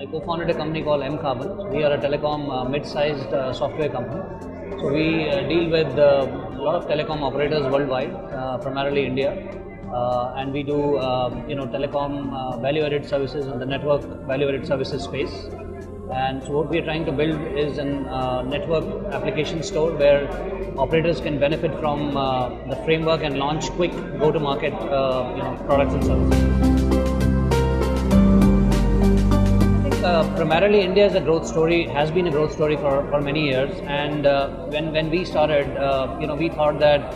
I co-founded a company called mCarbon. We are a telecom mid-sized software company. So we deal with a lot of telecom operators worldwide, primarily India, and we do telecom value-added services in the network value-added services space. And so what we are trying to build is a network application store where operators can benefit from the framework and launch quick go-to-market products and services. Primarily India is a growth story, has been a growth story for many years, and when we started, we thought that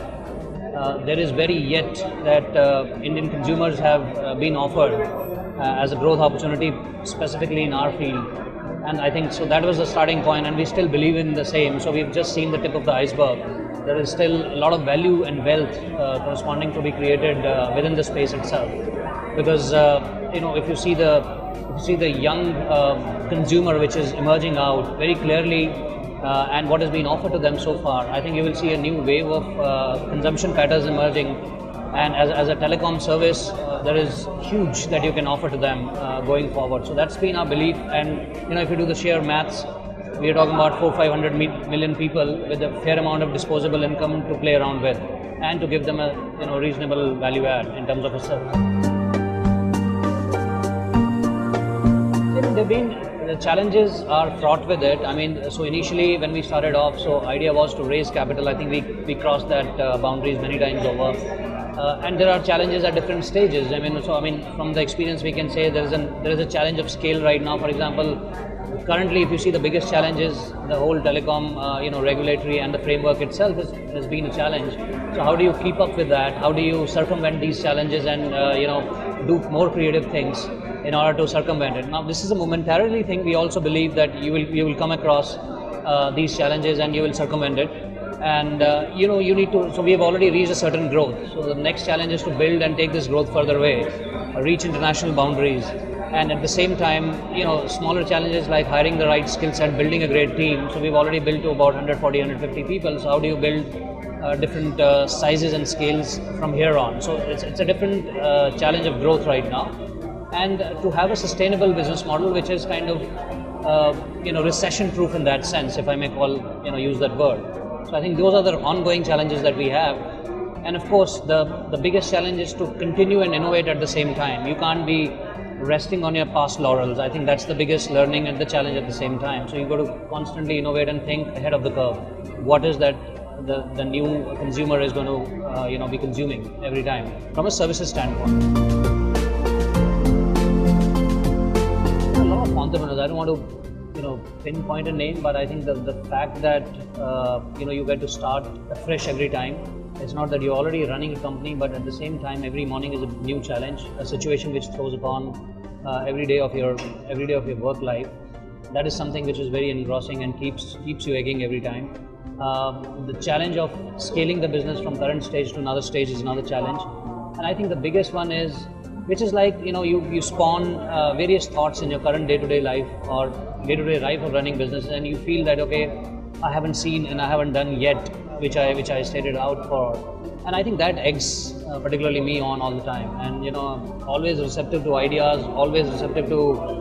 there is very yet that Indian consumers have been offered as a growth opportunity, specifically in our field. And I think so that was the starting point, and we still believe in the same. So we've just seen the tip of the iceberg. There is still a lot of value and wealth corresponding to be created within the space itself. Because if you see the young consumer which is emerging out very clearly, and what has been offered to them so far, I think you will see a new wave of consumption patterns emerging. And as a telecom service, there is huge that you can offer to them going forward. So that's been our belief. And if you do the sheer maths, we are talking about 400-500 million people with a fair amount of disposable income to play around with, and to give them a reasonable value add in terms of a service. The challenges are fraught with it. I mean, so initially when we started off, so idea was to raise capital. I think we crossed that boundaries many times over. And there are challenges at different stages. From the experience we can say there is a challenge of scale right now. For example, currently if you see the biggest challenge is the whole telecom regulatory, and the framework itself has been a challenge. So how do you keep up with that? How do you circumvent these challenges and do more creative things in order to circumvent it? Now this is a momentarily thing. We also believe that you will come across these challenges and you will circumvent it. And you need to, so we have already reached a certain growth. So the next challenge is to build and take this growth further away, reach international boundaries. And at the same time, smaller challenges like hiring the right skill set, building a great team. So we've already built to about 140, 150 people. So how do you build different sizes and scales from here on? So it's a different challenge of growth right now. And to have a sustainable business model, which is kind of, recession-proof in that sense, if I may use that word. So I think those are the ongoing challenges that we have. And of course, the biggest challenge is to continue and innovate at the same time. You can't be resting on your past laurels. I think that's the biggest learning and the challenge at the same time. So you've got to constantly innovate and think ahead of the curve. What is that the new consumer is going to be consuming every time from a services standpoint. A lot of entrepreneurs, I don't want to pinpoint a name, but I think the fact that you get to start afresh every time. It's not that you're already running a company, but at the same time, every morning is a new challenge, a situation which throws upon every day of your work life. That is something which is very engrossing and keeps you egging every time. The challenge of scaling the business from current stage to another stage is another challenge. And I think the biggest one is, which is like, you spawn various thoughts in your current day-to-day life or day-to-day life of running businesses, and you feel that, okay, I haven't seen and I haven't done yet, which I stated out for. And I think that eggs particularly me on all the time. And always receptive to ideas, always receptive to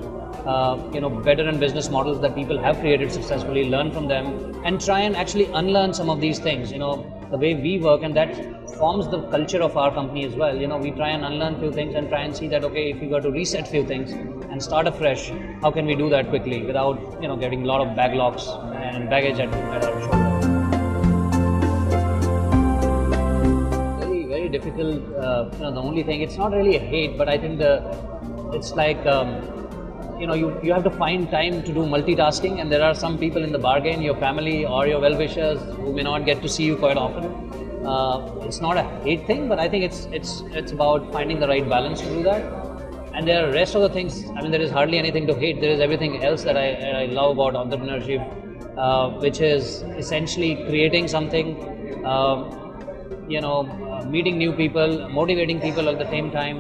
better and business models that people have created successfully, learn from them, and try and actually unlearn some of these things. The way we work, and that forms the culture of our company as well. We try and unlearn few things and try and see that, okay, if we were to reset few things and start afresh, how can we do that quickly without getting a lot of backlogs and baggage at our shoulder. Very, very difficult. The only thing, it's not really a hate, but I think it's like you have to find time to do multitasking, and there are some people in the bargain, your family or your well-wishers, who may not get to see you quite often. It's not a hate thing, but I think it's about finding the right balance to do that. And there are rest of the things. There is hardly anything to hate. There is everything else that I love about entrepreneurship, which is essentially creating something, meeting new people, motivating people at the same time,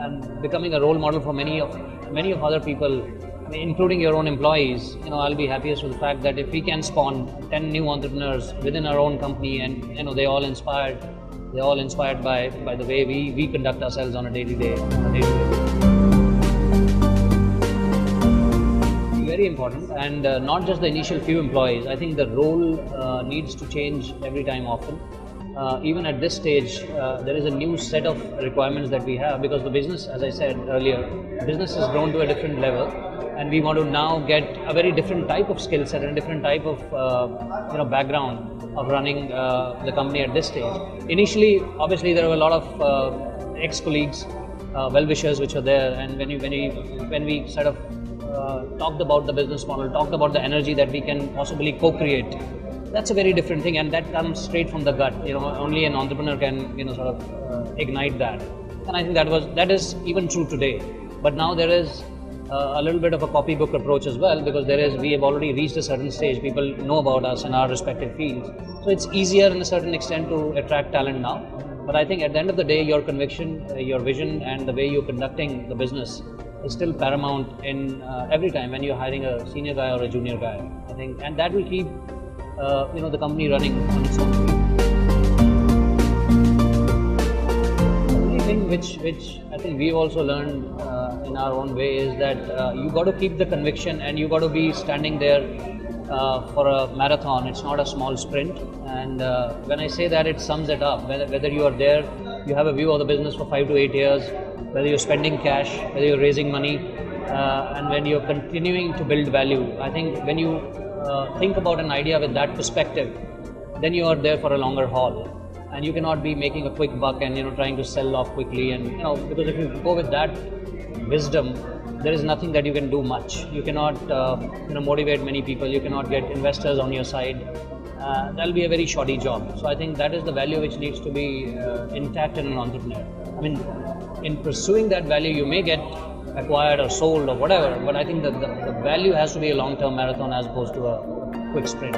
and becoming a role model for many of other people, including your own employees. I'll be happiest with the fact that if we can spawn 10 new entrepreneurs within our own company, and they're all inspired by the way we conduct ourselves on a day-to-day basis. very important, and not just the initial few employees. I think the role needs to change every time often. Even at this stage, there is a new set of requirements that we have, because the business, as I said earlier, business has grown to a different level, and we want to now get a very different type of skill set and a different type of background of running the company at this stage. Initially, obviously, there were a lot of ex-colleagues, well-wishers which are there, and when we sort of talked about the business model, talked about the energy that we can possibly co-create, that's a very different thing, and that comes straight from the gut. Only an entrepreneur can sort of ignite that, and I think that is even true today. But now there is a little bit of a copybook approach as well, because we have already reached a certain stage. People know about us in our respective fields, so it's easier in a certain extent to attract talent now. But I think at the end of the day, your conviction, your vision, and the way you're conducting the business is still paramount in every time when you're hiring a senior guy or a junior guy. I think, and that will keep the company running on its own feet. The only thing which I think we've also learned in our own way is that you got to keep the conviction, and you got to be standing there for a marathon. It's not a small sprint, and when I say that, it sums it up. Whether you are there, you have a view of the business for 5 to 8 years, whether you're spending cash, whether you're raising money, and when you're continuing to build value. I think when you think about an idea with that perspective, then you are there for a longer haul, and you cannot be making a quick buck and trying to sell off quickly, and because if you go with that wisdom, there is nothing that you can do much. You cannot motivate many people, you cannot get investors on your side. That'll be a very shoddy job. So I think that is the value which needs to be intact in an entrepreneur. I mean, in pursuing that value, you may get acquired or sold or whatever, but I think that the value has to be a long-term marathon as opposed to a quick sprint.